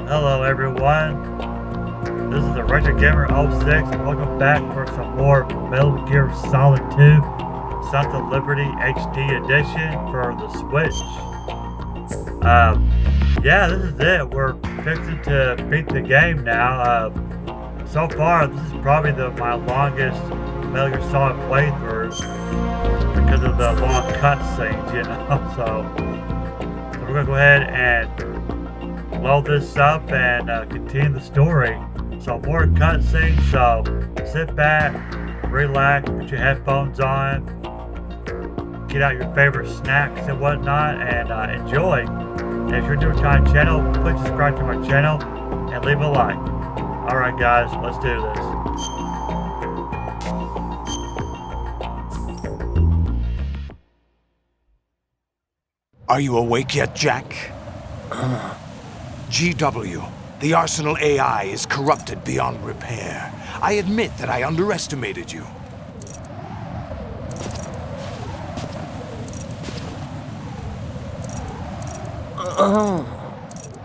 Hello everyone, this is the Retro Gamer 06 and welcome back for some more Metal Gear Solid 2 Sons of Liberty HD Edition for the Switch. Yeah, this is it. We're fixing to beat the game now. So far, this is probably my longest Metal Gear Solid playthrough because of the long cutscenes, you know. So we're gonna go ahead and load this up and continue the story. So more cutscenes, so sit back, relax, put your headphones on, get out your favorite snacks and whatnot, and enjoy. And if you're new to my channel, please subscribe to my channel and leave a like. Alright guys, let's do this. Are you awake yet, Jack? GW, the Arsenal AI is corrupted beyond repair. I admit that I underestimated you.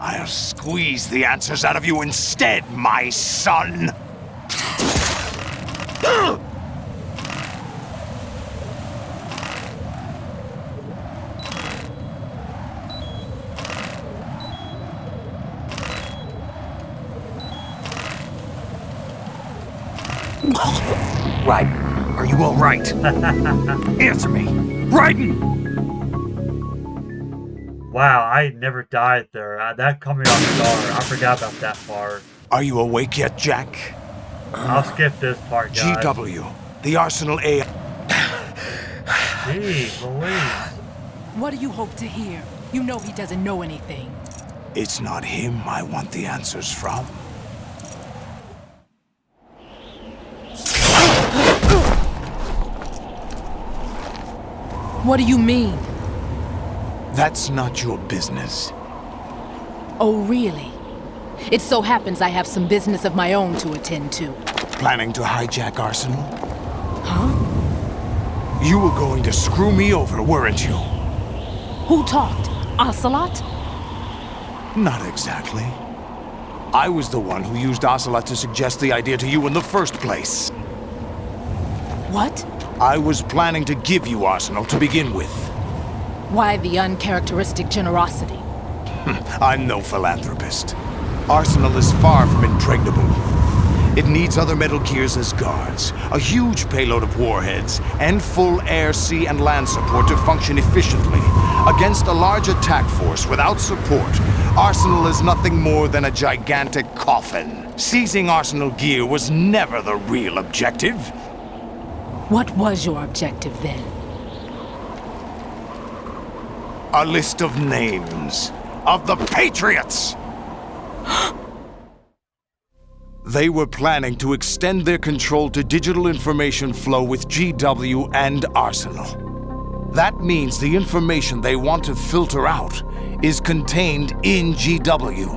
I'll squeeze the answers out of you instead, my son! Raiden, are you all right? Answer me! Raiden! Wow, I never died there. That caught me off guard. I forgot about that part. Are you awake yet, Jack? I'll skip this part, guys. GW, the Arsenal AI... Gee, Louise. What do you hope to hear? You know he doesn't know anything. It's not him I want the answers from. What do you mean? That's not your business. Oh, really? It so happens I have some business of my own to attend to. Planning to hijack Arsenal? Huh? You were going to screw me over, weren't you? Who talked? Ocelot? Not exactly. I was the one who used Ocelot to suggest the idea to you in the first place. What? I was planning to give you Arsenal to begin with. Why the uncharacteristic generosity? I'm no philanthropist. Arsenal is far from impregnable. It needs other Metal Gears as guards, a huge payload of warheads, and full air, sea, and land support to function efficiently. Against a large attack force without support, Arsenal is nothing more than a gigantic coffin. Seizing Arsenal gear was never the real objective. What was your objective then? A list of names of the Patriots! They were planning to extend their control to digital information flow with GW and Arsenal. That means the information they want to filter out is contained in GW,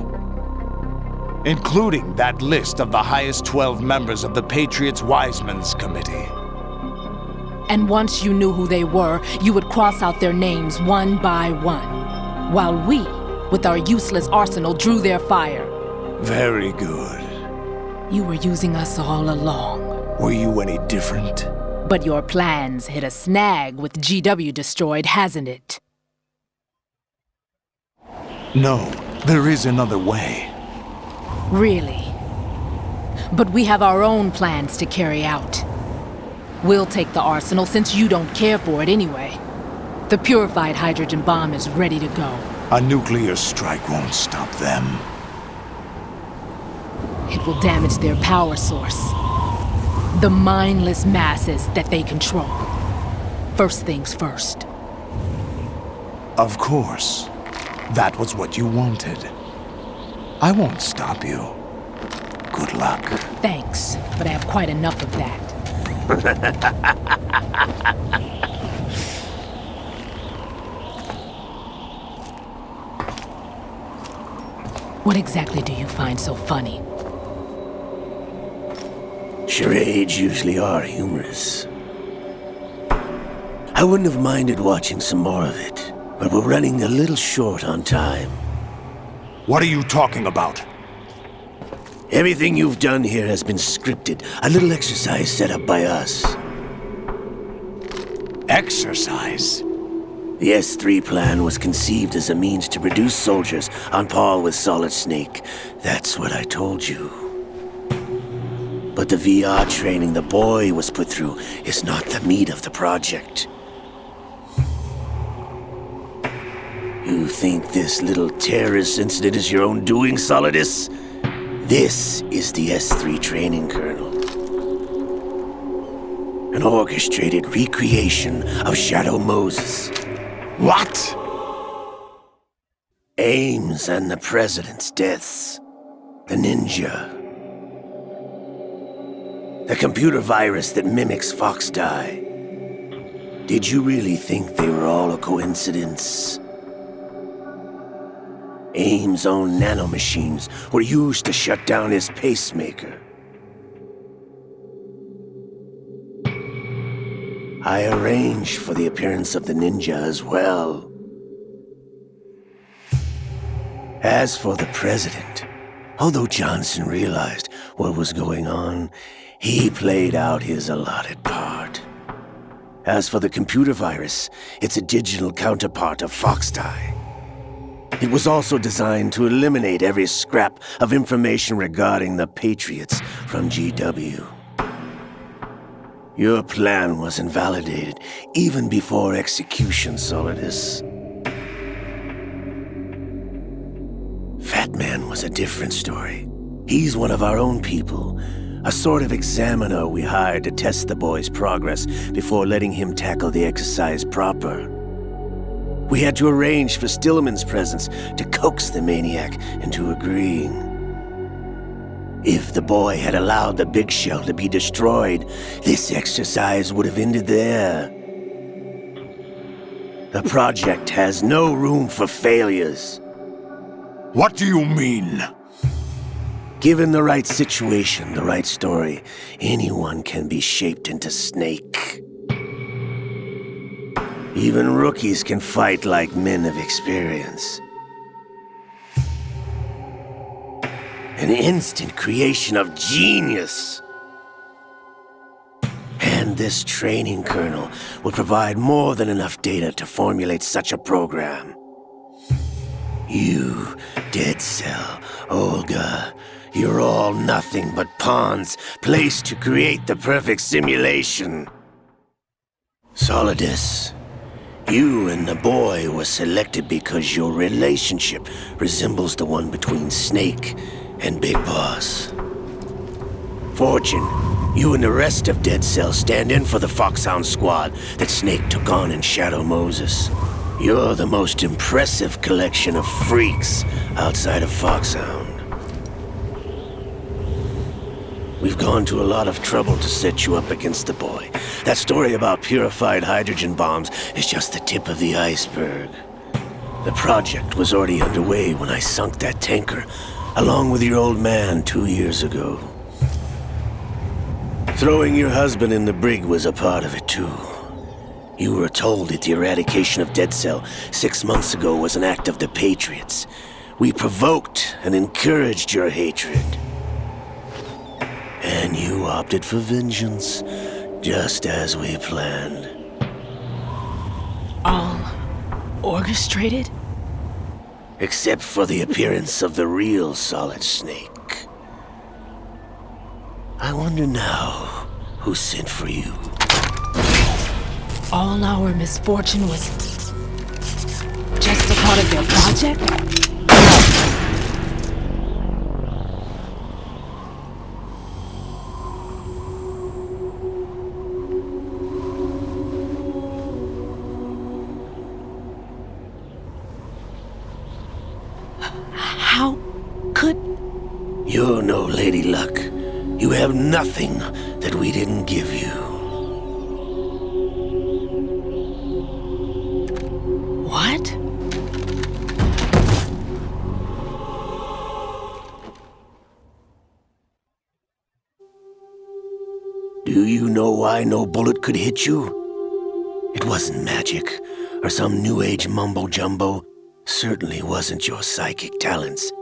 including that list of the highest 12 members of the Patriots Wiseman's Committee. And once you knew who they were, you would cross out their names one by one, while we, with our useless arsenal, drew their fire. Very good. You were using us all along. Were you any different? But your plans hit a snag with GW destroyed, hasn't it? No, there is another way. Really? But we have our own plans to carry out. We'll take the arsenal since you don't care for it anyway. The purified hydrogen bomb is ready to go. A nuclear strike won't stop them. It will damage their power source. The mindless masses that they control. First things first. Of course. That was what you wanted. I won't stop you. Good luck. Thanks, but I have quite enough of that. What exactly do you find so funny? Charades usually are humorous. I wouldn't have minded watching some more of it, but we're running a little short on time. What are you talking about? Everything you've done here has been scripted. A little exercise set up by us. Exercise? The S3 plan was conceived as a means to produce soldiers on par with Solid Snake. That's what I told you. But the VR training the boy was put through is not the meat of the project. You think this little terrorist incident is your own doing, Solidus? This is the S3 training kernel. An orchestrated recreation of Shadow Moses. What? Ames and the President's deaths. The ninja. The computer virus that mimics Foxdie. Did you really think they were all a coincidence? Ames' own nanomachines were used to shut down his pacemaker. I arranged for the appearance of the ninja as well. As for the president, although Johnson realized what was going on, he played out his allotted part. As for the computer virus, it's a digital counterpart of Foxdie. It was also designed to eliminate every scrap of information regarding the Patriots from GW. Your plan was invalidated even before execution, Solidus. Fat Man was a different story. He's one of our own people, a sort of examiner we hired to test the boy's progress before letting him tackle the exercise proper. We had to arrange for Stillman's presence to coax the maniac into agreeing. If the boy had allowed the big shell to be destroyed, this exercise would have ended there. The project has no room for failures. What do you mean? Given the right situation, the right story, anyone can be shaped into Snake. Even rookies can fight like men of experience. An instant creation of genius. And this training kernel would provide more than enough data to formulate such a program. You, Dead Cell, Olga, you're all nothing but pawns placed to create the perfect simulation. Solidus, you and the boy were selected because your relationship resembles the one between Snake and Big Boss. Fortune, you and the rest of Dead Cell stand in for the Foxhound squad that Snake took on in Shadow Moses. You're the most impressive collection of freaks outside of Foxhound. We've gone to a lot of trouble to set you up against the boy. That story about purified hydrogen bombs is just the tip of the iceberg. The project was already underway when I sunk that tanker, along with your old man 2 years ago. Throwing your husband in the brig was a part of it too. You were told that the eradication of Dead Cell 6 months ago was an act of the Patriots. We provoked and encouraged your hatred. And you opted for vengeance, just as we planned. All orchestrated? Except for the appearance of the real Solid Snake. I wonder now who sent for you. All our misfortune was just a part of their project? How could... You're no Lady Luck. You have nothing that we didn't give you. What? Do you know why no bullet could hit you? It wasn't magic, or some new age mumbo-jumbo. Certainly wasn't your psychic talents.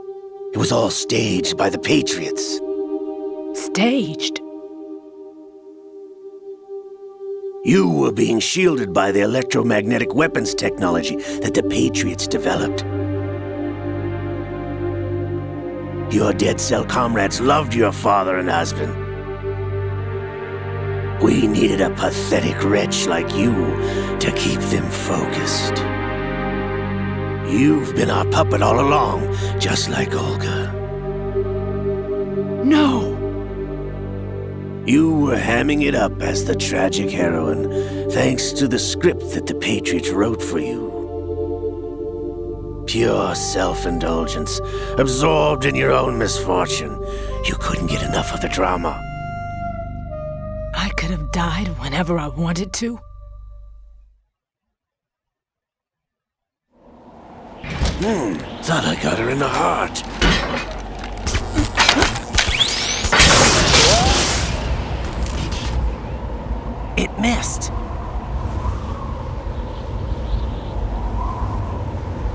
It was all staged by the Patriots. Staged? You were being shielded by the electromagnetic weapons technology that the Patriots developed. Your dead cell comrades loved your father and husband. We needed a pathetic wretch like you to keep them focused. You've been our puppet all along, just like Olga. No! You were hamming it up as the tragic heroine, thanks to the script that the Patriots wrote for you. Pure self-indulgence, absorbed in your own misfortune. You couldn't get enough of the drama. I could have died whenever I wanted to. Thought I got her in the heart. It missed.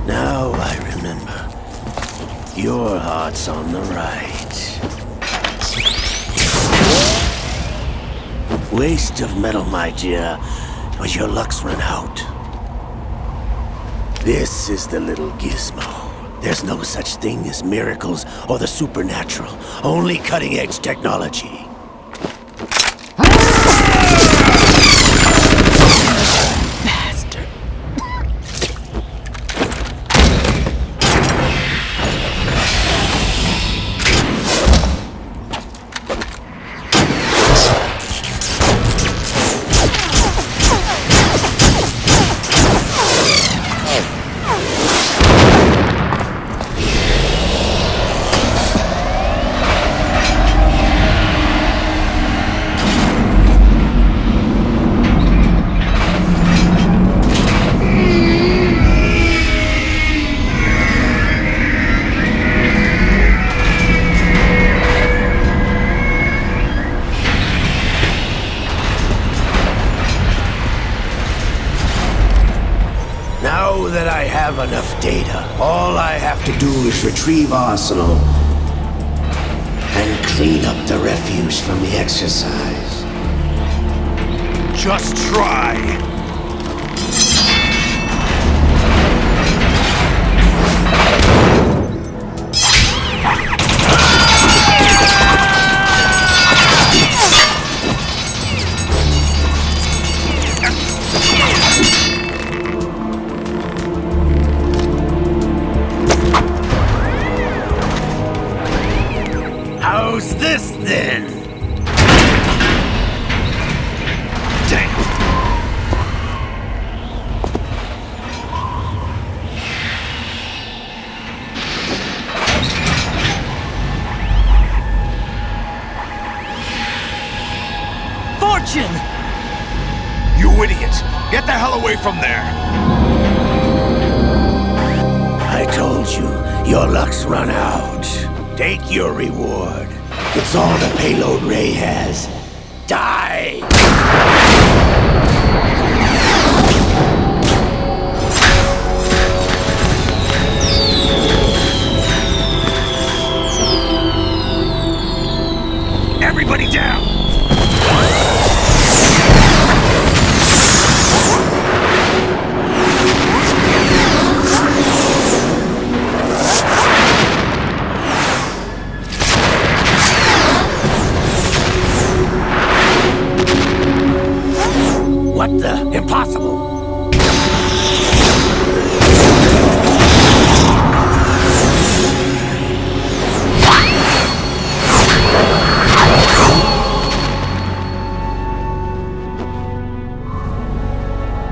Now I remember. Your heart's on the right. Waste of metal, my dear, but your luck's run out. This is the little gizmo. There's no such thing as miracles or the supernatural, only cutting-edge technology. Bastard. Now that I have enough data, all I have to do is retrieve Arsenal and clean up the refuse from the exercise. Just try. How's this then? Damn. Fortune! You idiot! Get the hell away from there! I told you, your luck's run out. Take your reward. It's all the payload Ray has. Die! Everybody down! What the? Impossible!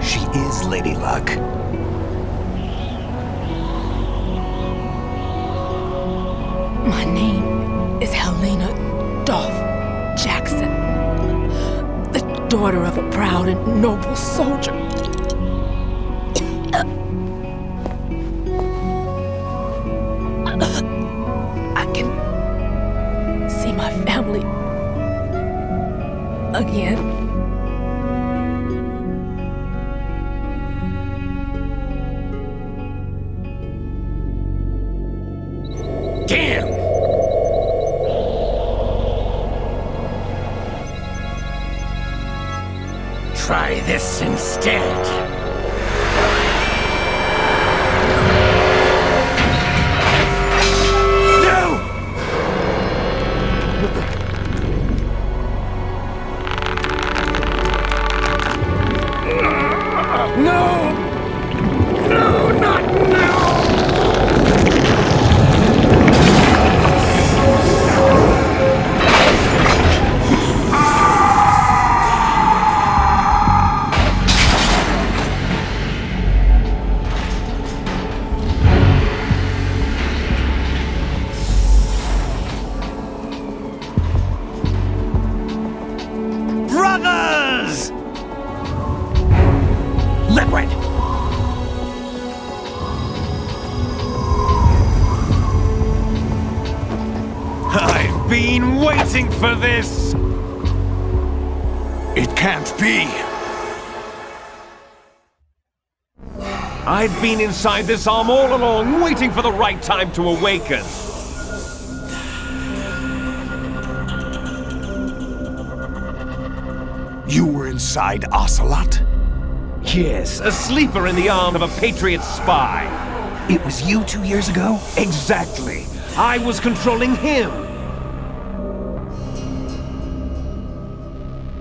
She is Lady Luck. My name is Helena Dolph Jackson, the daughter of a proud and noble soldier. I can see my family again. Damn! this instead. No! No, not now! Brothers! Liquid! I've been waiting for this! It can't be! I've been inside this arm all along, waiting for the right time to awaken. You were inside Ocelot? Yes, a sleeper in the arm of a Patriot spy. It was you 2 years ago? Exactly. I was controlling him.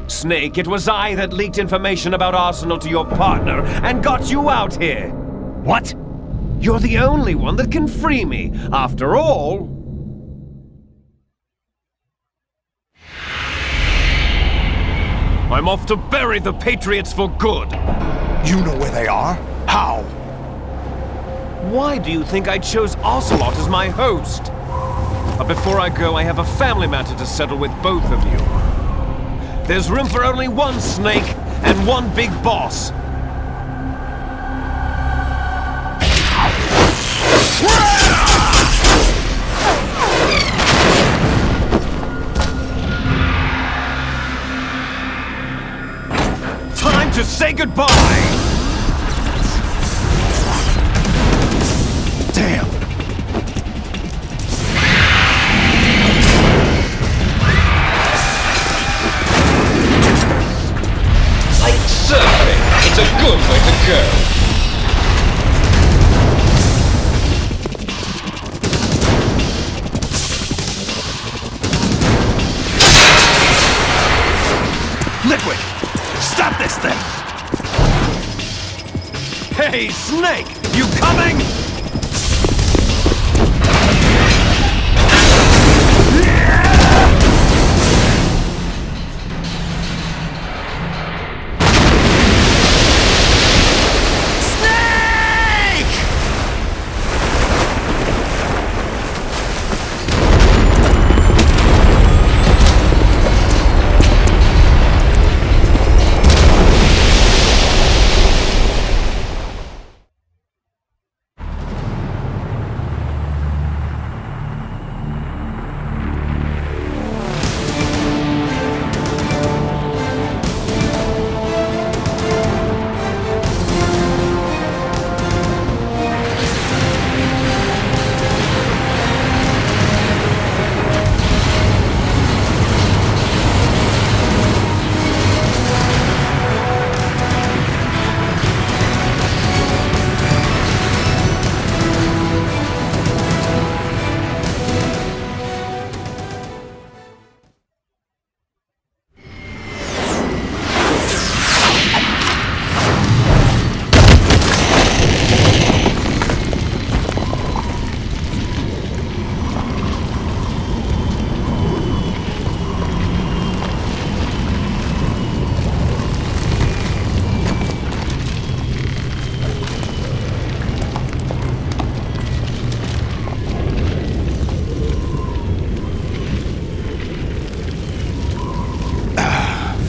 Snake, it was I that leaked information about Arsenal to your partner and got you out here. What? You're the only one that can free me. After all... I'm off to bury the Patriots for good. You know where they are? How? Why do you think I chose Ocelot as my host? But before I go, I have a family matter to settle with both of you. There's room for only one Snake and one big boss. Time to say goodbye! Damn! Like surfing, it's a good way to go. Liquid! Stop this thing! Hey, Snake! You coming?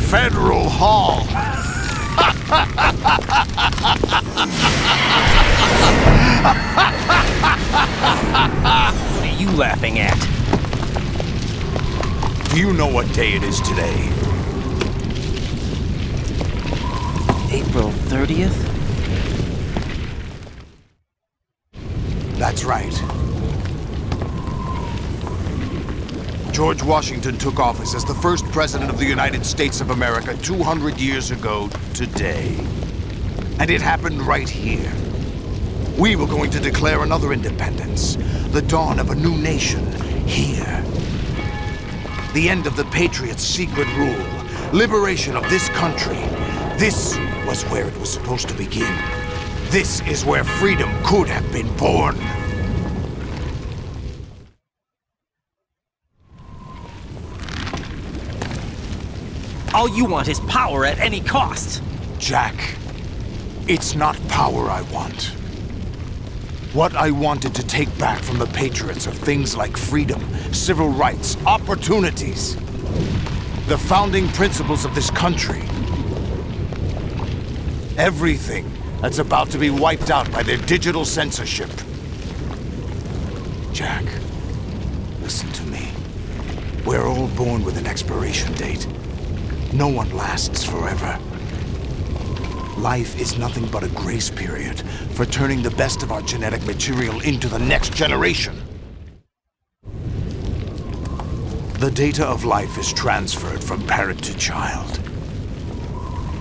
Federal Hall! What are you laughing at? Do you know what day it is today? April 30th? That's right. George Washington took office as the first president of the United States of America 200 years ago today. And it happened right here. We were going to declare another independence, the dawn of a new nation, here. The end of the Patriots' secret rule, liberation of this country. This was where it was supposed to begin. This is where freedom could have been born. All you want is power at any cost. Jack, it's not power I want. What I wanted to take back from the Patriots are things like freedom, civil rights, opportunities. The founding principles of this country. Everything that's about to be wiped out by their digital censorship. Jack, listen to me. We're all born with an expiration date. No one lasts forever. Life is nothing but a grace period for turning the best of our genetic material into the next generation. The data of life is transferred from parent to child.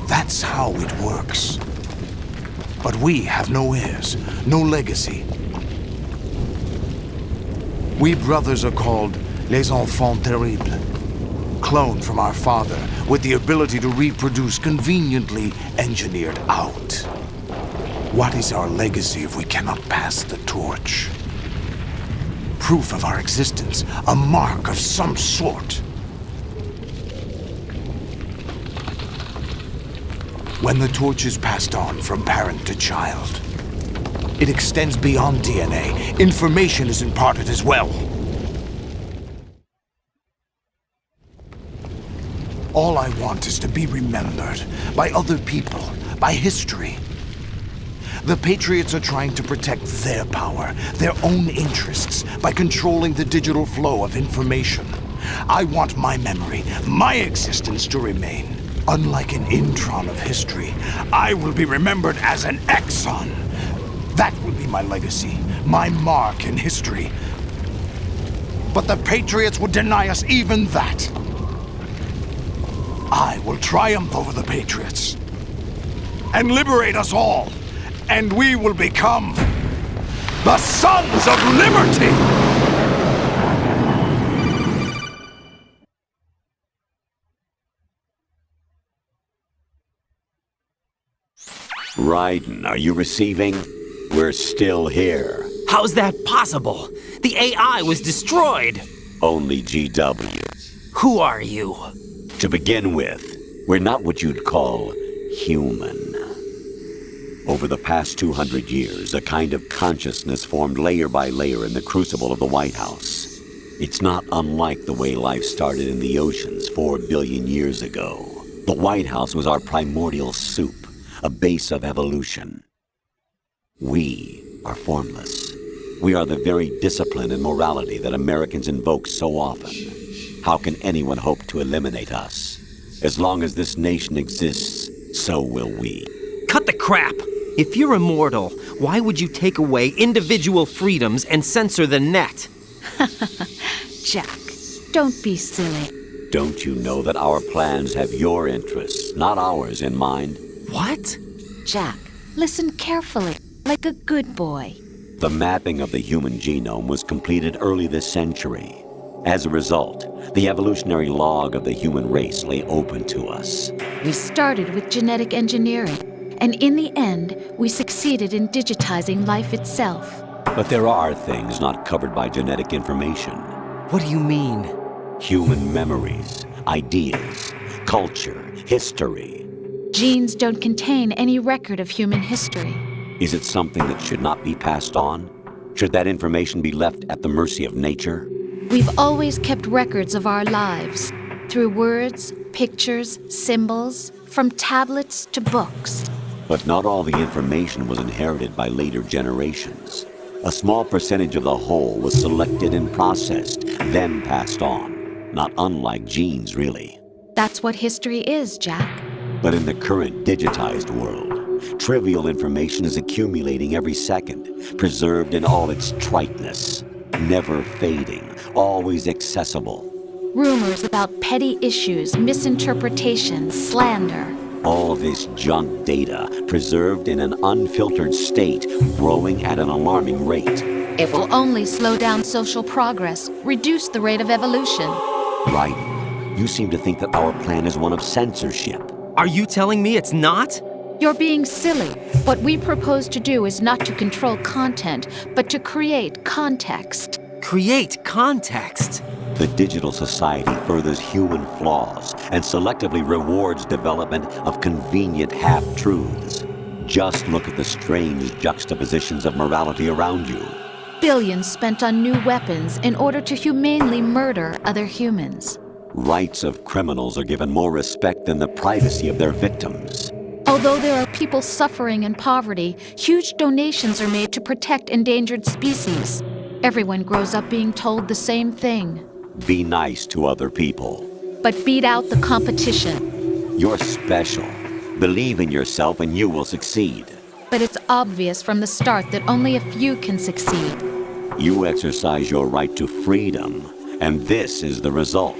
That's how it works. But we have no heirs, no legacy. We brothers are called les enfants terribles. Cloned from our father, with the ability to reproduce conveniently engineered out. What is our legacy if we cannot pass the torch? Proof of our existence, a mark of some sort. When the torch is passed on from parent to child, it extends beyond DNA. Information is imparted as well. All I want is to be remembered by other people, by history. The Patriots are trying to protect their power, their own interests, by controlling the digital flow of information. I want my memory, my existence to remain. Unlike an intron of history, I will be remembered as an exon. That will be my legacy, my mark in history. But the Patriots would deny us even that. I will triumph over the Patriots and liberate us all, and we will become the Sons of Liberty! Raiden, are you receiving? We're still here. How's that possible? The AI was destroyed. Only GW. Who are you? To begin with, we're not what you'd call human. Over the past 200 years, a kind of consciousness formed layer by layer in the crucible of the White House. It's not unlike the way life started in the oceans 4 billion years ago. The White House was our primordial soup, a base of evolution. We are formless. We are the very discipline and morality that Americans invoke so often. How can anyone hope to eliminate us? As long as this nation exists, so will we. Cut the crap! If you're immortal, why would you take away individual freedoms and censor the net? Jack, don't be silly. Don't you know that our plans have your interests, not ours, in mind? What? Jack, listen carefully, like a good boy. The mapping of the human genome was completed early this century. As a result, the evolutionary log of the human race lay open to us. We started with genetic engineering, and in the end, we succeeded in digitizing life itself. But there are things not covered by genetic information. What do you mean? Human memories, ideas, culture, history. Genes don't contain any record of human history. Is it something that should not be passed on? Should that information be left at the mercy of nature? We've always kept records of our lives, through words, pictures, symbols, from tablets to books. But not all the information was inherited by later generations. A small percentage of the whole was selected and processed, then passed on. Not unlike genes, really. That's what history is, Jack. But in the current digitized world, trivial information is accumulating every second, preserved in all its triteness, never fading, always accessible. Rumors about petty issues, misinterpretations, slander. All this junk data, preserved in an unfiltered state, growing at an alarming rate. It will only slow down social progress, reduce the rate of evolution. Right. You seem to think that our plan is one of censorship. Are you telling me it's not? You're being silly. What we propose to do is not to control content, but to create context. Create context. The digital society furthers human flaws and selectively rewards development of convenient half-truths. Just look at the strange juxtapositions of morality around you. Billions spent on new weapons in order to humanely murder other humans. Rights of criminals are given more respect than the privacy of their victims. Although there are people suffering in poverty, huge donations are made to protect endangered species. Everyone grows up being told the same thing. Be nice to other people. But beat out the competition. You're special. Believe in yourself and you will succeed. But it's obvious from the start that only a few can succeed. You exercise your right to freedom, and this is the result.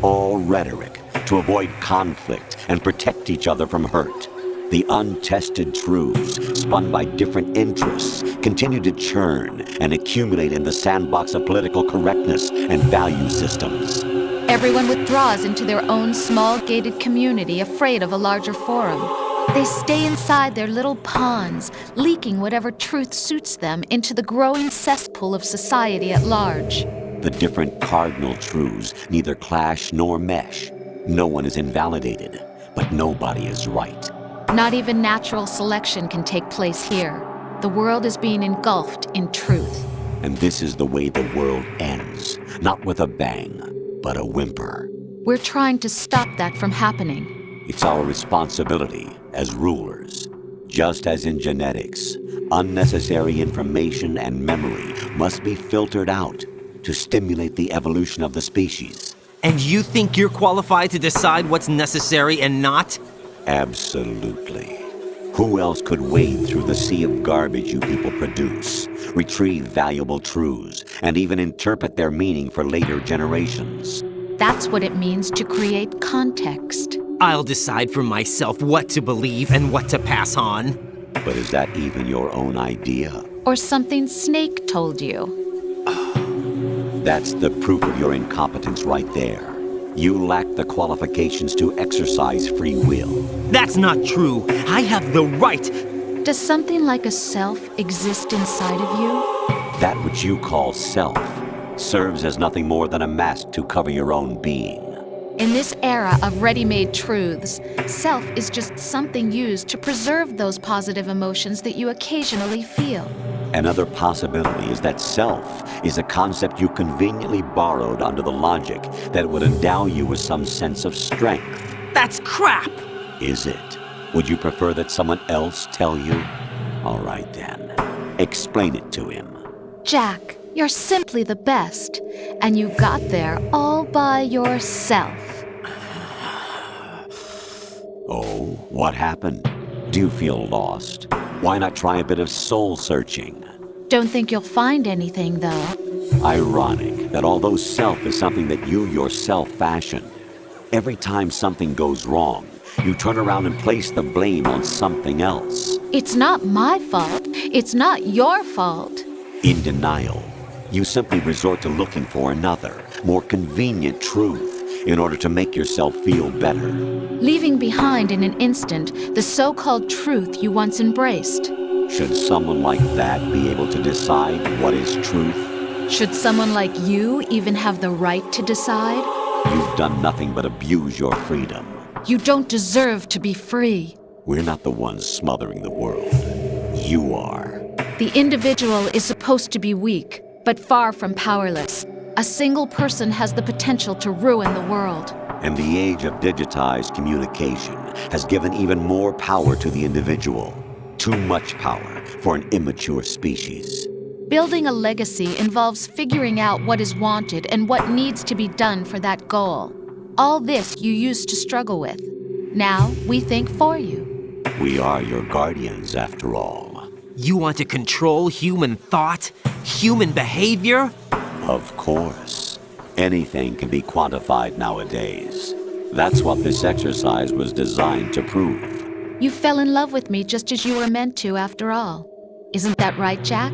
All rhetoric to avoid conflict and protect each other from hurt. The untested truths, spun by different interests, continue to churn and accumulate in the sandbox of political correctness and value systems. Everyone withdraws into their own small gated community, afraid of a larger forum. They stay inside their little ponds, leaking whatever truth suits them into the growing cesspool of society at large. The different cardinal truths neither clash nor mesh. No one is invalidated, but nobody is right. Not even natural selection can take place here. The world is being engulfed in truth. And this is the way the world ends. Not with a bang, but a whimper. We're trying to stop that from happening. It's our responsibility as rulers. Just as in genetics, unnecessary information and memory must be filtered out to stimulate the evolution of the species. And you think you're qualified to decide what's necessary and not? Absolutely. Who else could wade through the sea of garbage you people produce, retrieve valuable truths, and even interpret their meaning for later generations? That's what it means to create context. I'll decide for myself what to believe and what to pass on. But is that even your own idea? Or something Snake told you? That's the proof of your incompetence right there. You lack the qualifications to exercise free will. That's not true. I have the right. Does something like a self exist inside of you? That which you call self serves as nothing more than a mask to cover your own being. In this era of ready-made truths, self is just something used to preserve those positive emotions that you occasionally feel. Another possibility is that self is a concept you conveniently borrowed under the logic that it would endow you with some sense of strength. That's crap! Is it? Would you prefer that someone else tell you? All right then. Explain it to him. Jack, you're simply the best, and you got there all by yourself. Oh, what happened? Do you feel lost? Why not try a bit of soul searching? Don't think you'll find anything, though. Ironic that although self is something that you yourself fashioned, every time something goes wrong, you turn around and place the blame on something else. It's not my fault. It's not your fault. In denial, you simply resort to looking for another, more convenient truth in order to make yourself feel better. Leaving behind in an instant the so-called truth you once embraced. Should someone like that be able to decide what is truth? Should someone like you even have the right to decide? You've done nothing but abuse your freedom. You don't deserve to be free. We're not the ones smothering the world. You are. The individual is supposed to be weak, but far from powerless. A single person has the potential to ruin the world. And the age of digitized communication has given even more power to the individual. Too much power for an immature species. Building a legacy involves figuring out what is wanted and what needs to be done for that goal. All this you used to struggle with. Now we think for you. We are your guardians, after all. You want to control human thought? Human behavior? Of course. Anything can be quantified nowadays. That's what this exercise was designed to prove. You fell in love with me just as you were meant to, after all. Isn't that right, Jack?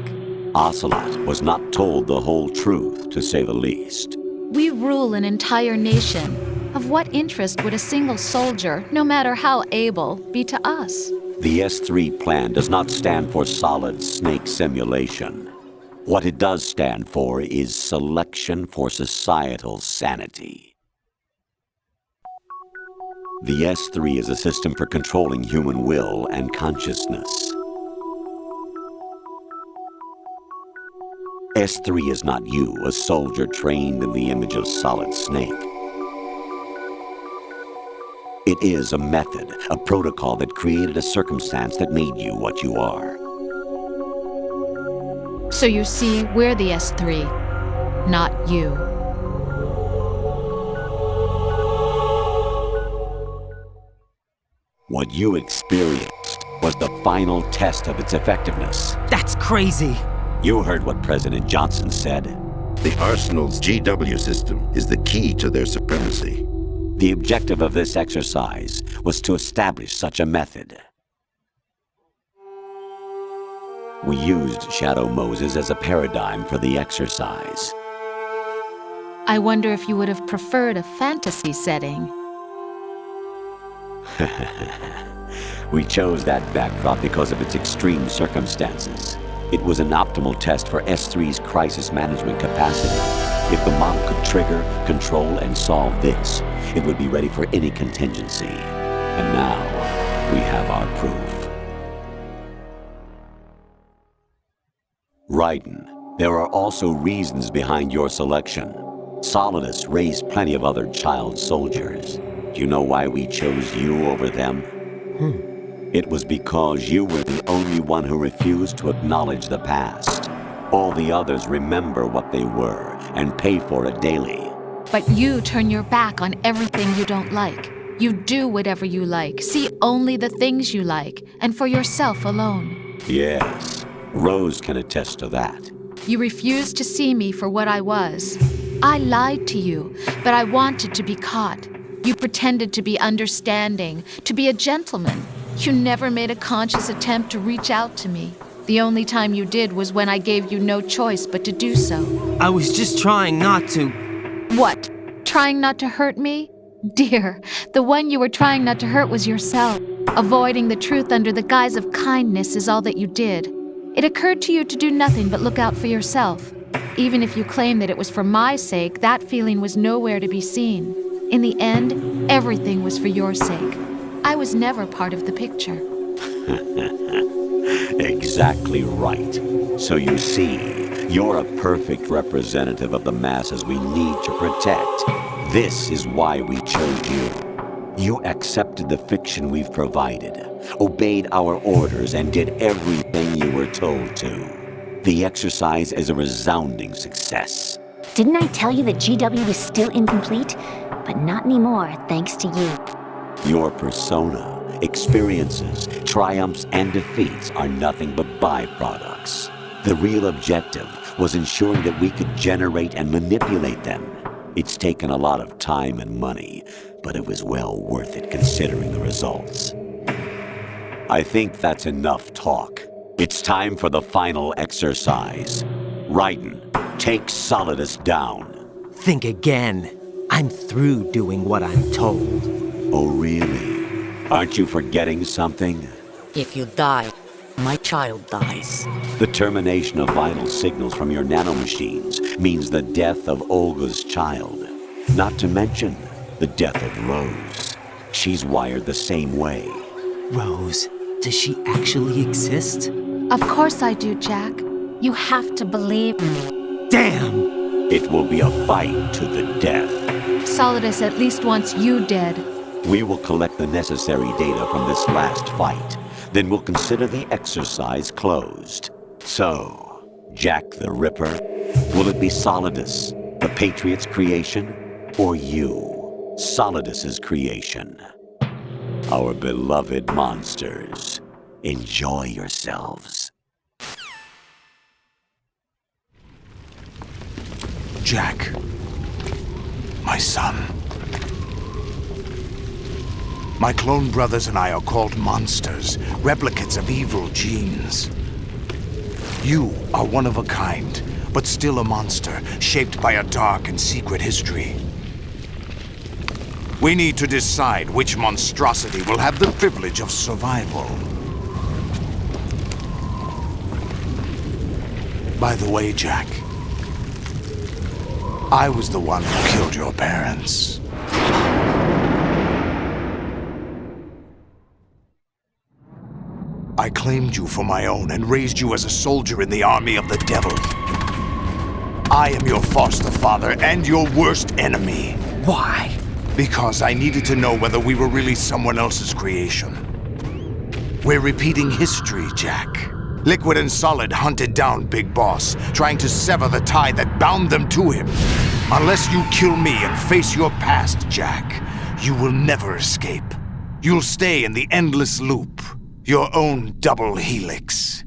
Ocelot was not told the whole truth, to say the least. We rule an entire nation. Of what interest would a single soldier, no matter how able, be to us? The S3 plan does not stand for solid snake simulation. What it does stand for is selection for societal sanity. The S3 is a system for controlling human will and consciousness. S3 is not you, a soldier trained in the image of Solid Snake. It is a method, a protocol that created a circumstance that made you what you are. So you see, we're the S3, not you. What you experienced was the final test of its effectiveness. That's crazy. You heard what President Johnson said. The Arsenal's GW system is the key to their supremacy. The objective of this exercise was to establish such a method. We used Shadow Moses as a paradigm for the exercise. I wonder if you would have preferred a fantasy setting. We chose that backdrop because of its extreme circumstances. It was an optimal test for S3's crisis management capacity. If the model could trigger, control, and solve this, it would be ready for any contingency. And now, we have our proof. Raiden, there are also reasons behind your selection. Solidus raised plenty of other child soldiers. Do you know why we chose you over them? It was because you were the only one who refused to acknowledge the past. All the others remember what they were and pay for it daily. But you turn your back on everything you don't like. You do whatever you like, see only the things you like, and for yourself alone. Yes, Rose can attest to that. You refused to see me for what I was. I lied to you, but I wanted to be caught. You pretended to be understanding, to be a gentleman. You never made a conscious attempt to reach out to me. The only time you did was when I gave you no choice but to do so. I was just trying not to. What? Trying not to hurt me? Dear, the one you were trying not to hurt was yourself. Avoiding the truth under the guise of kindness is all that you did. It occurred to you to do nothing but look out for yourself. Even if you claim that it was for my sake, that feeling was nowhere to be seen. In the end, everything was for your sake. I was never part of the picture. Exactly right. So you see, you're a perfect representative of the masses we need to protect. This is why we chose you. You accepted the fiction we've provided, obeyed our orders, and did everything you were told to. The exercise is a resounding success. Didn't I tell you that GW was still incomplete? But not anymore, thanks to you. Your persona, experiences, triumphs, and defeats are nothing but byproducts. The real objective was ensuring that we could generate and manipulate them. It's taken a lot of time and money, but it was well worth it considering the results. I think that's enough talk. It's time for the final exercise. Raiden, take Solidus down. Think again. I'm through doing what I'm told. Oh, really? Aren't you forgetting something? If you die, my child dies. The termination of vital signals from your nanomachines means the death of Olga's child. Not to mention the death of Rose. She's wired the same way. Rose, does she actually exist? Of course I do, Jack. You have to believe me. Damn! It will be a fight to the death. Solidus at least wants you dead. We will collect the necessary data from this last fight. Then we'll consider the exercise closed. So, Jack the Ripper, will it be Solidus, the Patriot's creation, or you, Solidus's creation? Our beloved monsters, enjoy yourselves. Jack, my son. My clone brothers and I are called monsters, replicates of evil genes. You are one of a kind, but still a monster, shaped by a dark and secret history. We need to decide which monstrosity will have the privilege of survival. By the way, Jack, I was the one who killed your parents. I claimed you for my own and raised you as a soldier in the army of the devil. I am your foster father and your worst enemy. Why? Because I needed to know whether we were really someone else's creation. We're repeating history, Jack. Liquid and Solid hunted down Big Boss, trying to sever the tie that bound them to him. Unless you kill me and face your past, Jack, you will never escape. You'll stay in the endless loop, your own double helix.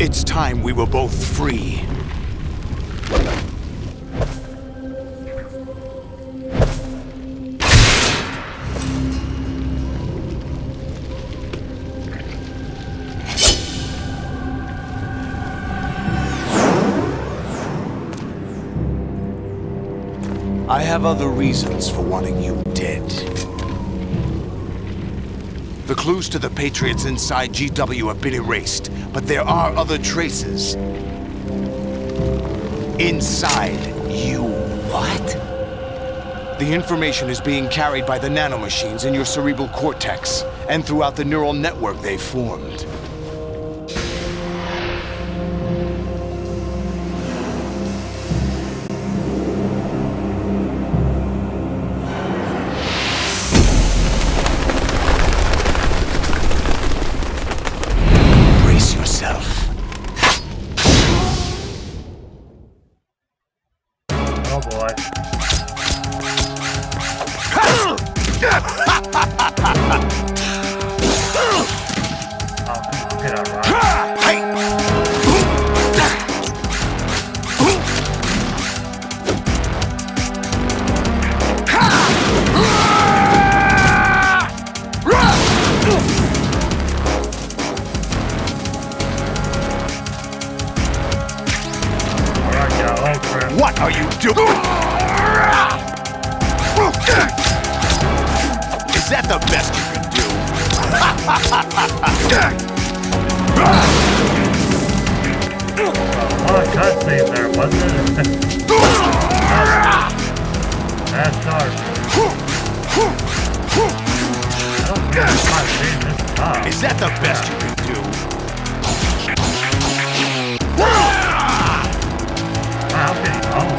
It's time we were both free. I have other reasons for wanting you dead. The clues to the Patriots inside GW have been erased, but there are other traces. Inside you. What? The information is being carried by the nanomachines in your cerebral cortex, and throughout the neural network they've formed. What are you doing? Is that the best you can do? Oh, cutscene there, wasn't it? That's dark. I don't think I've seen this top. Is that the best you can do? Wow, I'm getting home.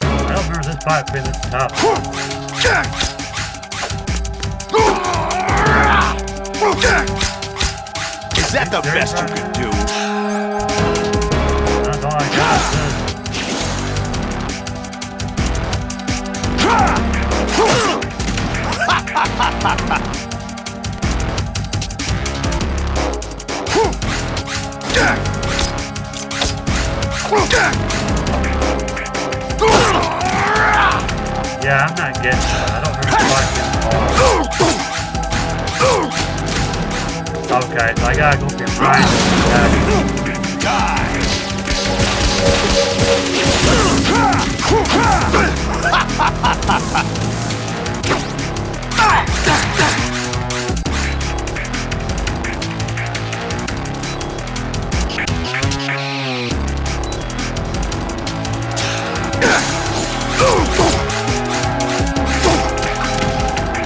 I don't remember this fight being this tough. Is that the best you can do? That's all I got. Yeah, I'm not getting that. I don't remember fighting hard. Okay, so I gotta go behind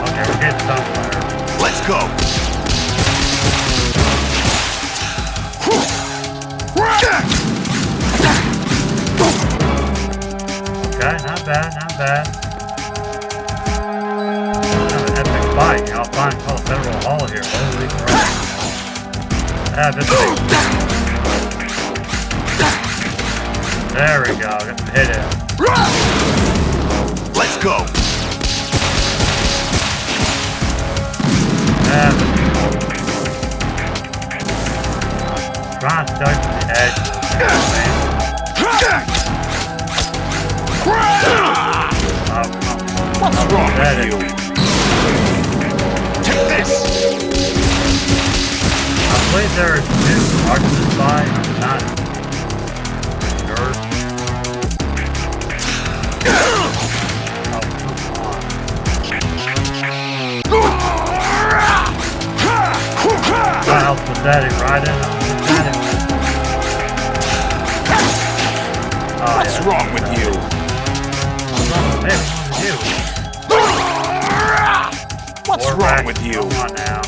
Okay, we're getting somewhere. Let's go. Okay, not bad, not bad. Kind of an epic fight. I'll find called Federal Hall here. Holy crap. This there we go. Got some hit in. Let's go. stuck to the edge of the thing. What's wrong with you? Take this! I believe there are two parts of this fight. I'm not sure. Wow, pathetic, right in. Pathetic. What's wrong with you? What's wrong with you? Come on now.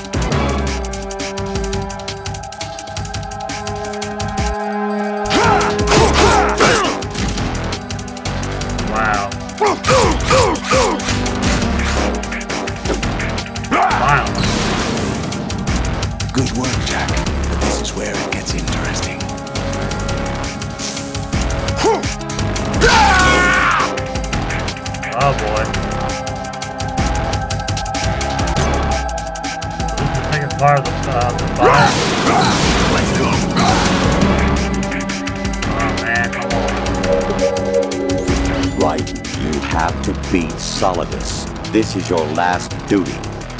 Wow. Violent. Good work, Jack. But this is where it gets interesting. Oh boy. So this is the second part of the fight. Let's go. Oh man, come on. Right. You have to beat Solidus. This is your last duty.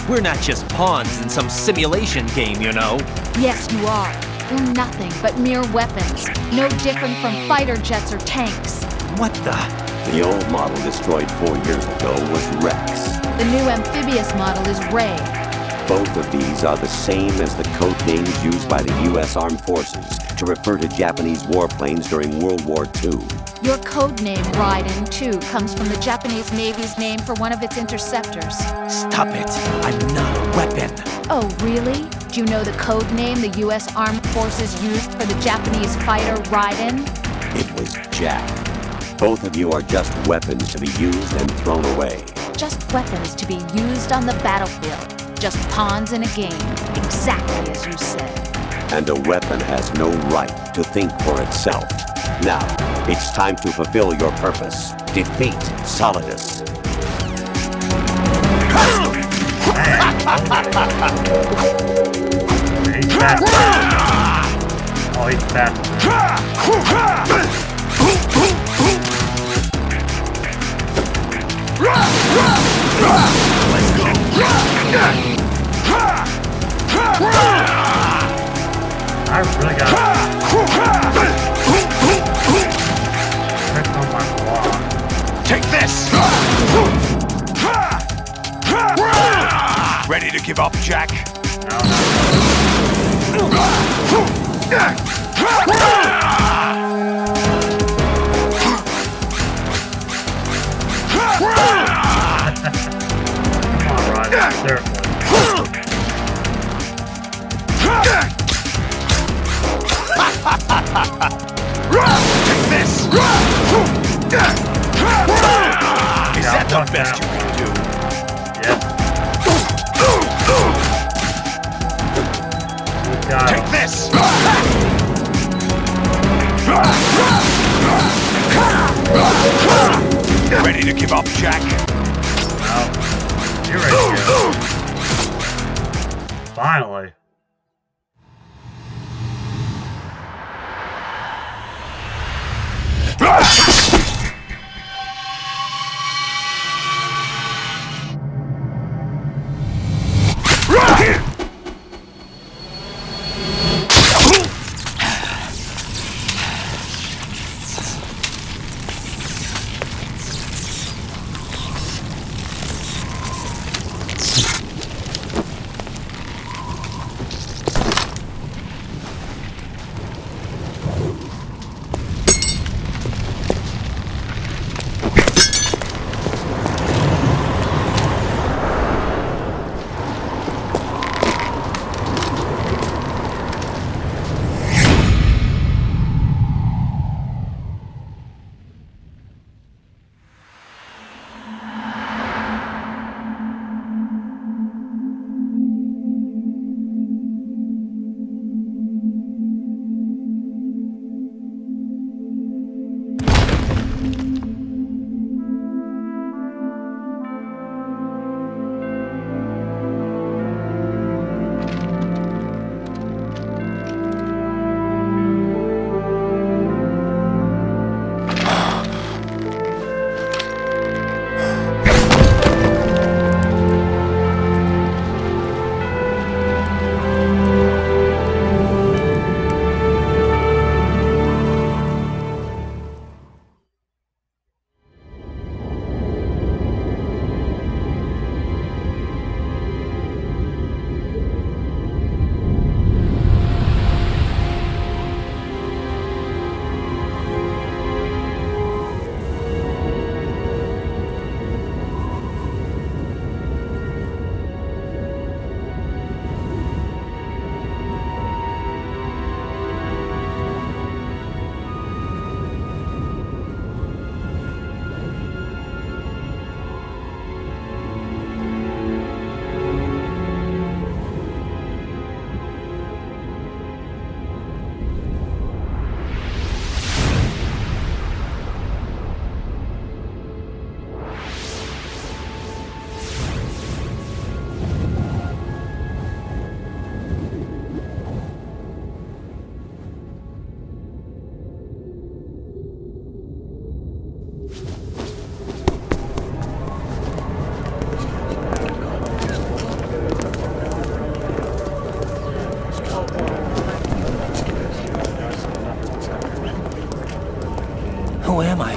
We're not just pawns in some simulation game, you know. Yes, you are. You're nothing but mere weapons. No different from fighter jets or tanks. What the? The old model destroyed 4 years ago was Rex. The new amphibious model is Ray. Both of these are the same as the code names used by the U.S. Armed Forces to refer to Japanese warplanes during World War II. Your code name, Raiden, too, comes from the Japanese Navy's name for one of its interceptors. Stop it. I'm not a weapon. Oh, really? Do you know the code name the U.S. Armed Forces used for the Japanese fighter Raiden? It was Jack. Both of you are just weapons to be used and thrown away. Just weapons to be used on the battlefield. Just pawns in a game. Exactly as you said. And a weapon has no right to think for itself. Now, it's time to fulfill your purpose. Defeat Solidus. He's fast. Oh, he's fast. Let's go. I really got trick on my block. Take this! Ready to give up, Jack? No. Come on, Ryder. Seriously. Take this! Is that the best you can do? Yes. Take this! Ready to give up, Jack? No. You're ready to go. Finally.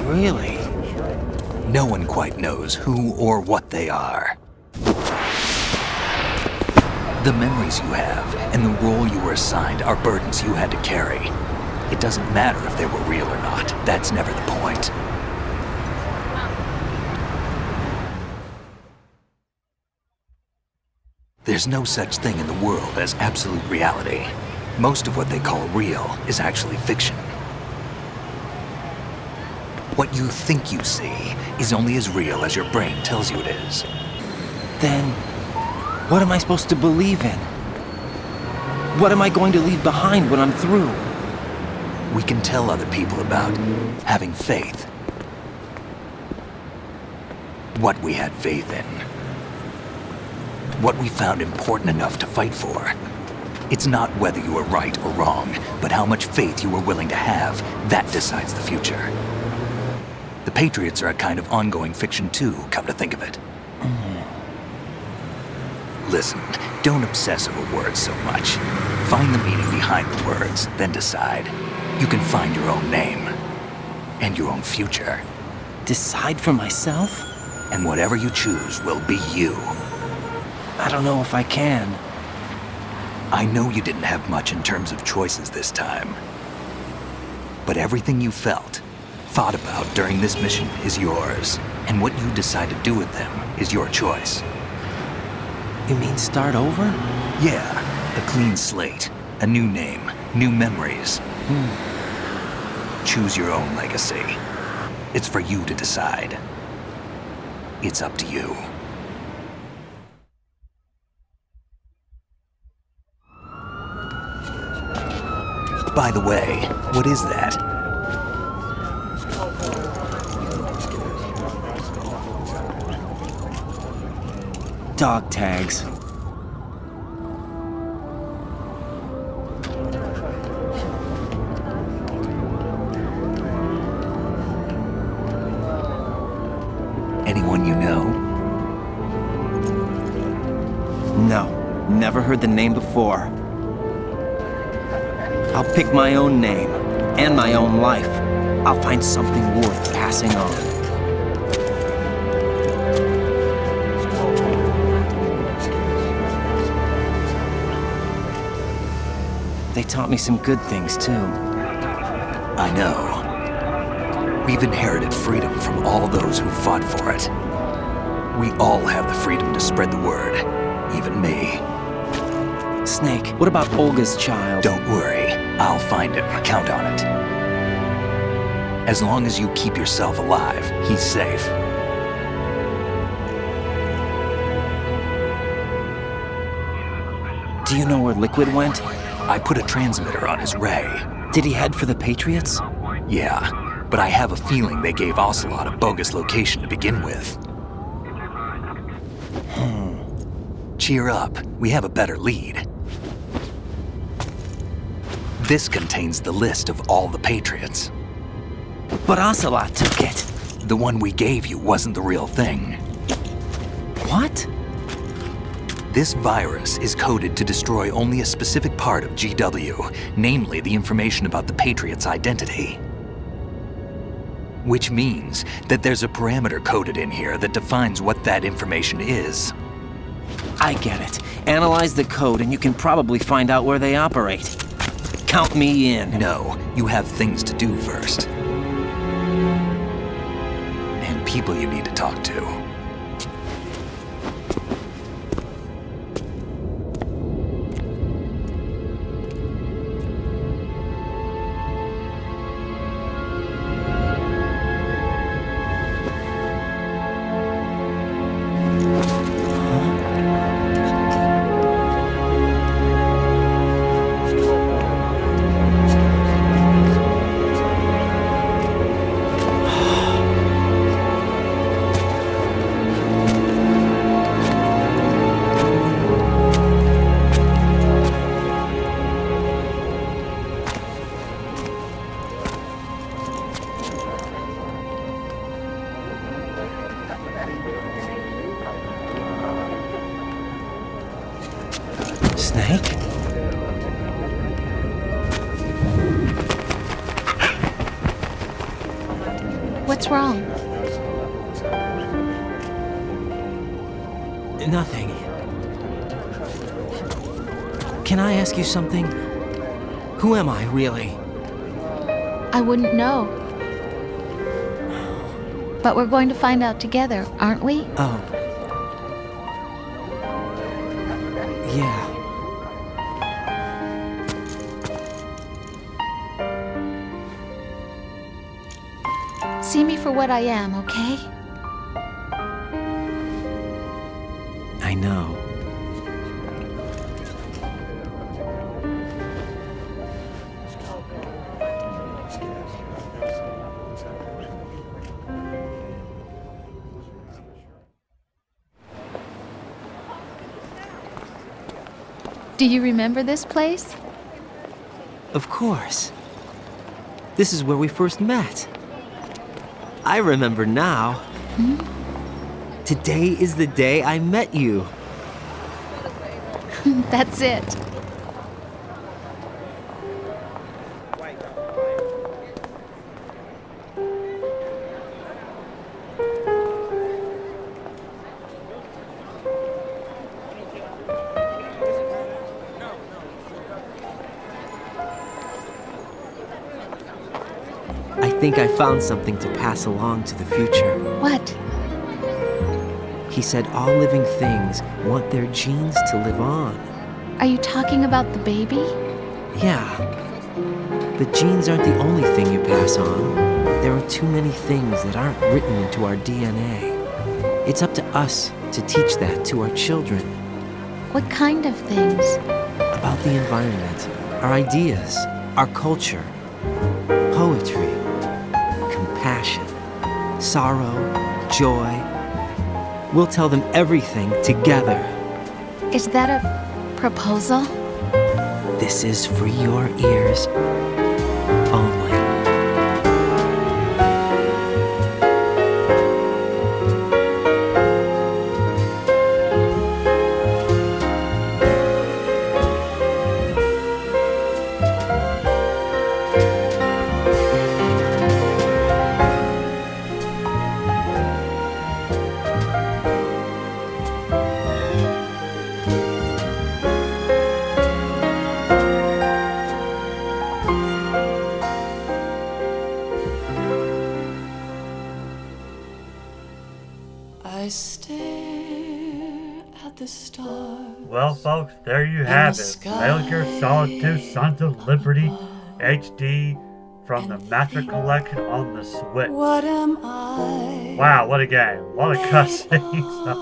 Really? No one quite knows who or what they are. The memories you have and the role you were assigned are burdens you had to carry. It doesn't matter if they were real or not. That's never the point. There's no such thing in the world as absolute reality. Most of what they call real is actually fiction. What you think you see is only as real as your brain tells you it is. Then, what am I supposed to believe in? What am I going to leave behind when I'm through? We can tell other people about having faith. What we had faith in. What we found important enough to fight for. It's not whether you were right or wrong, but how much faith you were willing to have. That decides the future. The Patriots are a kind of ongoing fiction too, come to think of it. Listen, don't obsess over words so much. Find the meaning behind the words, then decide. You can find your own name. And your own future. Decide for myself? And whatever you choose will be you. I don't know if I can. I know you didn't have much in terms of choices this time. But everything you felt, thought about during this mission is yours. And what you decide to do with them is your choice. You mean start over? Yeah, a clean slate, a new name, new memories. Choose your own legacy. It's for you to decide. It's up to you. By the way, what is that? Dog tags. Anyone you know? No, never heard the name before. I'll pick my own name, and my own life. I'll find something worth passing on. They taught me some good things, too. I know. We've inherited freedom from all those who fought for it. We all have the freedom to spread the word, even me. Snake, what about Olga's child? Don't worry. I'll find him. Count on it. As long as you keep yourself alive, he's safe. Do you know where Liquid went? I put a transmitter on his ray. Did he head for the Patriots? Yeah, but I have a feeling they gave Ocelot a bogus location to begin with. Cheer up. We have a better lead. This contains the list of all the Patriots. But Ocelot took it. The one we gave you wasn't the real thing. What? This virus is coded to destroy only a specific part of GW, namely the information about the Patriots' identity. Which means that there's a parameter coded in here that defines what that information is. I get it. Analyze the code and you can probably find out where they operate. Count me in. No, you have things to do first. And people you need to talk to. Snake? What's wrong? Nothing. Can I ask you something? Who am I, really? I wouldn't know. But we're going to find out together, aren't we? Oh. Yeah. See me for what I am, okay? I know. Do you remember this place? Of course. This is where we first met. I remember now. Hmm? Today is the day I met you. That's it. I think I found something to pass along to the future. What? He said all living things want their genes to live on. Are you talking about the baby? Yeah. But genes aren't the only thing you pass on. There are too many things that aren't written into our DNA. It's up to us to teach that to our children. What kind of things? About the environment, our ideas, our culture, poetry, compassion, sorrow, joy. We'll tell them everything together. Is that a proposal? This is for your ears only. Well, folks, there you have it. Metal Gear Solid 2 Sons of Liberty HD from the Master Collection on the Switch. Wow, what a game. A lot of cutscenes. So,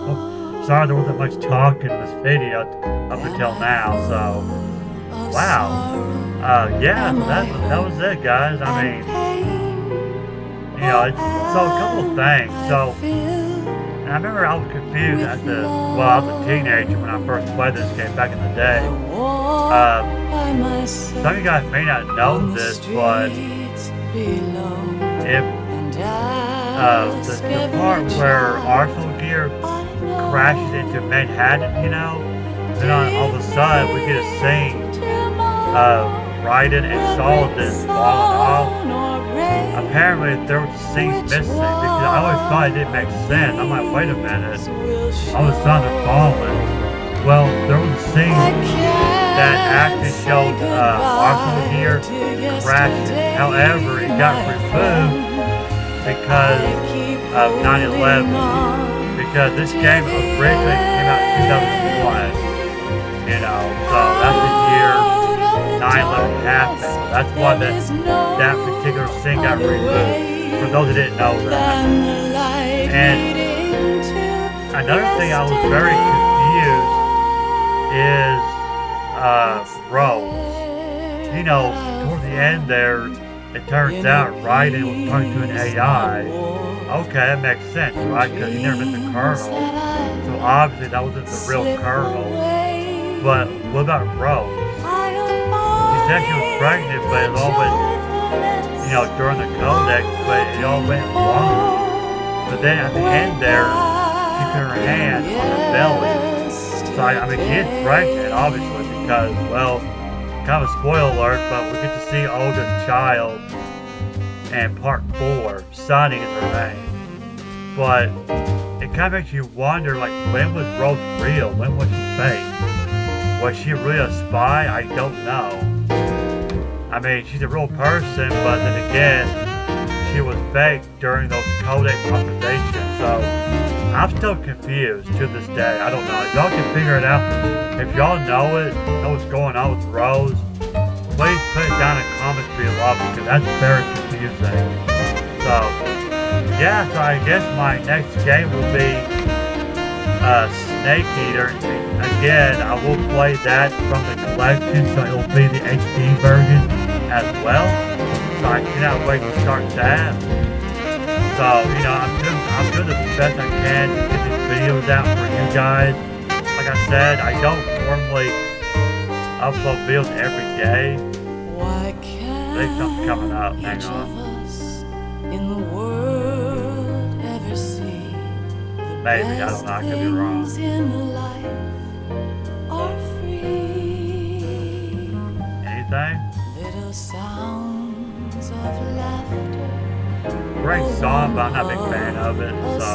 sorry there wasn't much talking in this video up until now, so... Wow. Yeah, that was it, guys. I mean... You know, so a couple of things. So... And I remember I was confused I was a teenager when I first played this game back in the day. Some of you guys may not know this, but if the part where Arsenal Gear crashes into Manhattan, you know, then all of a sudden we get a scene of Raiden and Solomon falling off. Apparently there was scenes missing because I always thought it didn't make sense. I'm like, wait a minute, all of a sudden they're falling. Well, there was a scene that actually showed Arsenal Gear crashing. However, it got removed because of 9/11. Because this game originally came out in 2001, you know, so that's the year 9/11 happened. That's why that particular scene got removed. For those who didn't know that. And another thing I was very confused is Rose. You know, toward the end there, it turns out Raiden was turned to an AI. Okay, that makes sense, right? Because he never met the Colonel. So obviously that wasn't the real Colonel. But what about Rose? She said she was pregnant, but it all went, you know, during the codex, but it all went wrong. But then at the end there, she put her hand on her belly. So I mean, she is pregnant, obviously, because, well, kind of a spoiler alert, but we get to see oldest child and Part 4, Sunny is her name. But it kind of makes you wonder, like, when was Rose real? When was she fake? Was she really a spy? I don't know. I mean, she's a real person, but then again, she was fake during those Codex observations, so I'm still confused to this day. I don't know. If y'all can figure it out, if y'all know what's going on with Rose, please put it down in the comments below, because that's very confusing. So, yeah, so I guess my next game will be Snake Eater. Again, I will play that from the collection, so it will be the HD version as well. So I cannot wait to start that. So, you know, I'm doing the best I can to get these videos out for you guys. Like I said, I don't normally upload videos every day. There's something coming up. Hang on. Maybe, I don't know, I could be wrong. Anything? Great song, but I'm not a big fan of it, so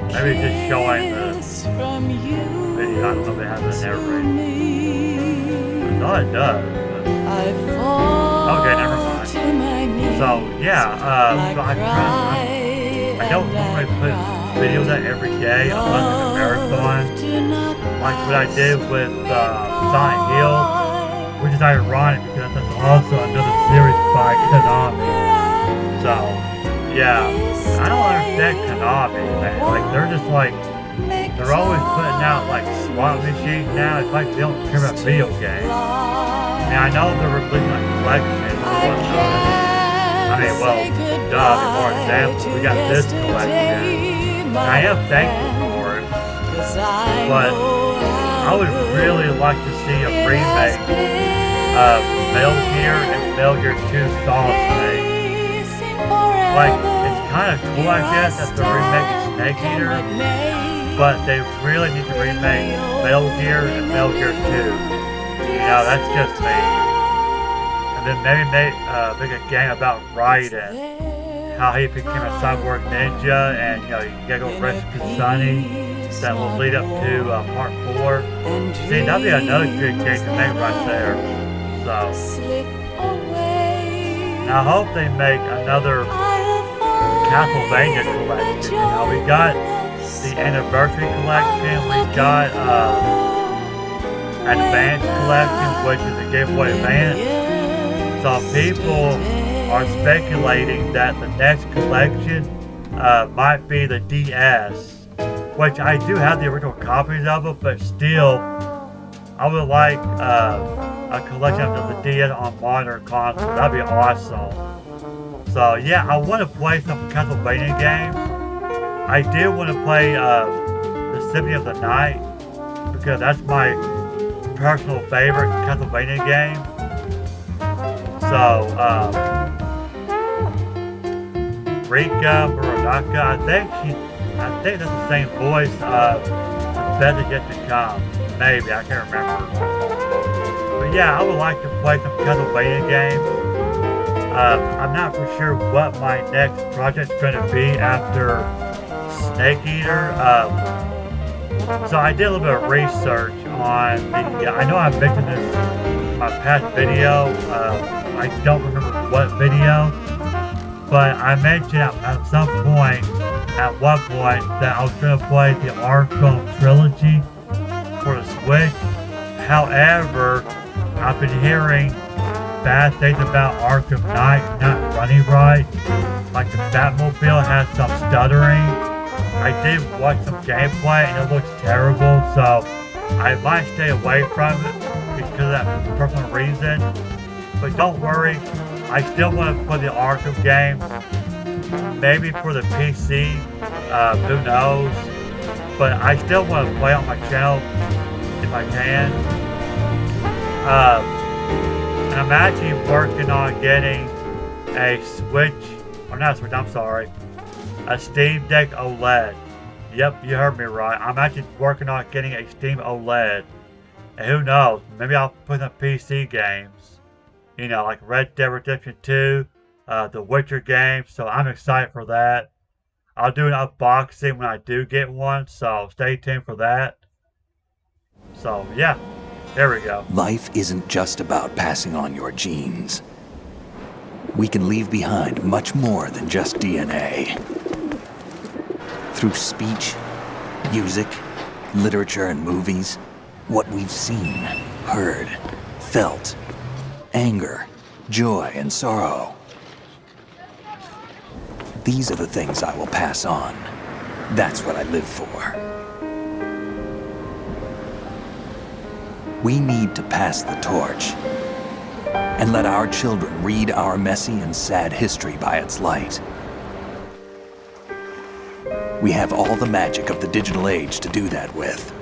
maybe just showing the video. I don't know if it has a narrator. I thought it does, but okay, never mind. So yeah, so I don't normally put videos out every day unless it's a marathon, like what I did with Silent Hill, which is ironic because that's also another series by Konami. So yeah, I don't understand Konami, man. Like they're just like, they're always putting out like slot machines now. It's like they don't care about video games. And I know they're releasing like collections or whatnot. I mean, well, duh, for example, we got this collection. I am thankful for it, but I would really like to see a remake of Metal Gear and Metal Gear 2 Solid Snake. Like, it's kind of cool, I guess, that they're remaking Snake Eater, but they really need to remake Metal Gear and Metal Gear 2. You know, that's just me. Then maybe make a game about Raiden, how he became a cyborg ninja, and you know you gotta go rescue Sunny. That will lead up to Part 4. See, that'd be another good game to make right there. So, and I hope they make another Castlevania collection. You know, we got the Anniversary collection, we got Advanced collection, which is the Game Boy Advance. So people are speculating that the next collection might be the DS, which I do have the original copies of it, but still, I would like a collection of the DS on modern consoles. That'd be awesome. So yeah, I want to play some Castlevania games. I do want to play the Symphony of the Night, because that's my personal favorite Castlevania game. So, Rika Muranaka, I think that's the same voice of Better Yet to Come. Maybe, I can't remember. But yeah, I would like to play some Castlevania games. I'm not for sure what my next project's going to be after Snake Eater. So I did a little bit of research on the, I know I mentioned this in my past video. I don't remember what video, but I mentioned at some point, at one point, that I was going to play the Arkham trilogy for the Switch. However, I've been hearing bad things about Arkham Knight not running right. Like the Batmobile has some stuttering. I did watch some gameplay and it looks terrible, so I might stay away from it because of that personal reason. But don't worry, I still want to play the Arkham game. Maybe for the PC, who knows. But I still want to play on my channel if I can. And I'm actually working on getting a Switch, or not a Switch, I'm sorry, a Steam Deck OLED. Yep, you heard me right. I'm actually working on getting a Steam OLED. And who knows, maybe I'll put some PC games. You know, like Red Dead Redemption 2, the Witcher game, so I'm excited for that. I'll do an unboxing when I do get one, so stay tuned for that. So yeah, there we go. Life isn't just about passing on your genes. We can leave behind much more than just DNA. Through speech, music, literature, and movies, what we've seen, heard, felt, anger, joy, and sorrow. These are the things I will pass on. That's what I live for. We need to pass the torch and let our children read our messy and sad history by its light. We have all the magic of the digital age to do that with.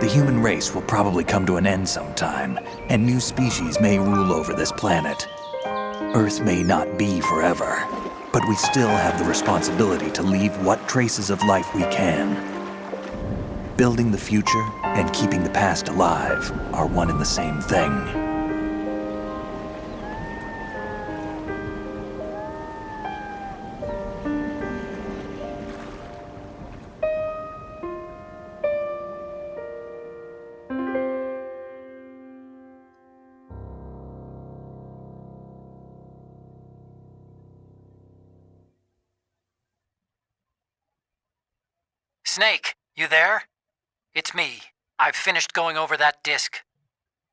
The human race will probably come to an end sometime, and new species may rule over this planet. Earth may not be forever, but we still have the responsibility to leave what traces of life we can. Building the future and keeping the past alive are one and the same thing. Snake, you there? It's me. I've finished going over that disk.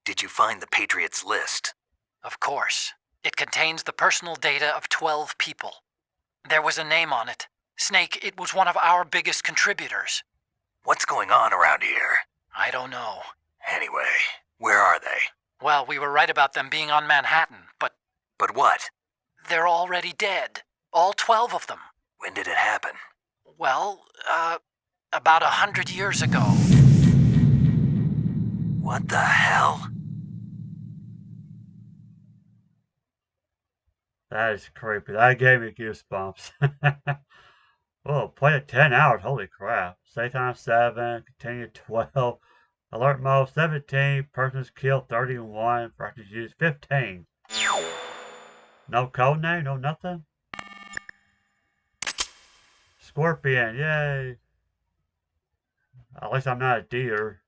Did you find the Patriots list? Of course. It contains the personal data of 12 people. There was a name on it. Snake, it was one of our biggest contributors. What's going on around here? I don't know. Anyway, where are they? Well, we were right about them being on Manhattan, but... But what? They're already dead. All 12 of them. When did it happen? Well, about 100 years ago. What the hell? That is creepy. That gave me goosebumps. Oh, played it 10 hours. Holy crap. Stay time 7. Continue 12. Alert mode 17. Persons killed 31. Practice use 15. No code name? No nothing? Scorpion. Yay. At least I'm not a deer.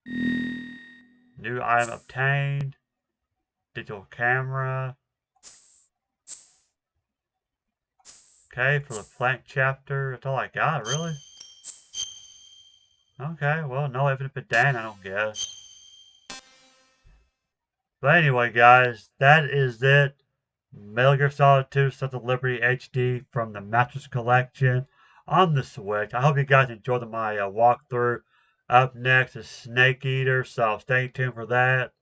New item obtained. Digital camera. Okay, for the plank chapter, that's all I got, really? Okay, well, no infinite pedan, I don't guess. But anyway, guys, that is it. Metal Gear Solid 2 Sons of Liberty HD from the Masters Collection on the Switch. I hope you guys enjoyed my walkthrough. Up next is Snake Eater, so stay tuned for that.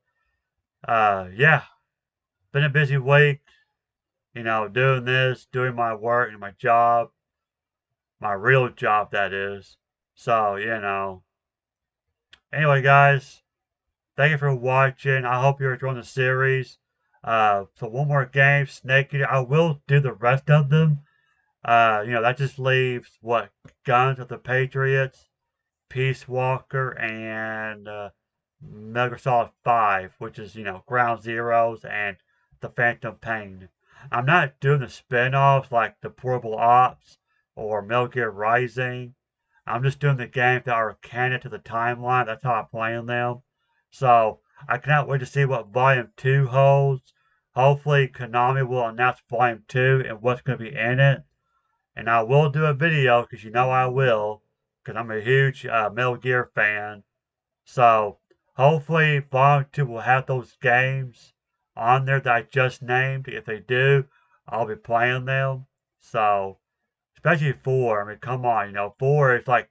Yeah, been a busy week. You know, doing this, doing my work and my job. My real job, that is. So, you know. Anyway, guys, thank you for watching. I hope you're enjoying the series. So one more game, Snake Eater. I will do the rest of them. You know, that just leaves, what, Guns of the Patriots, Peace Walker, and Metal Gear Solid 5, which is, you know, Ground Zeroes and The Phantom Pain. I'm not doing the spin-offs like the Portable Ops or Metal Gear Rising. I'm just doing the games that are canon to the timeline. That's how I'm playing them. So I cannot wait to see what Volume 2 holds. Hopefully Konami will announce Volume 2 and what's going to be in it. And I will do a video, because you know I will, because I'm a huge Metal Gear fan. So hopefully Volume 2 will have those games on there that I just named. If they do, I'll be playing them. So, especially 4. I mean, come on, you know, 4 is like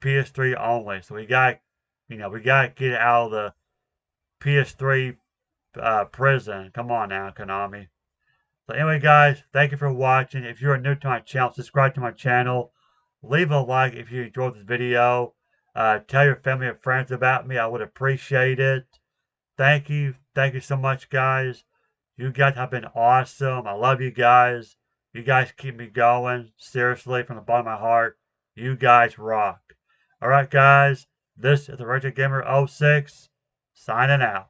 PS3 only. So we gotta get out of the PS3 prison. Come on now, Konami. So anyway, guys, thank you for watching. If you're new to my channel, subscribe to my channel. Leave a like if you enjoyed this video. Tell your family and friends about me. I would appreciate it. Thank you. Thank you so much, guys. You guys have been awesome. I love you guys. You guys keep me going. Seriously, from the bottom of my heart. You guys rock. Alright, guys. This is the Retro Gamer 06 signing out.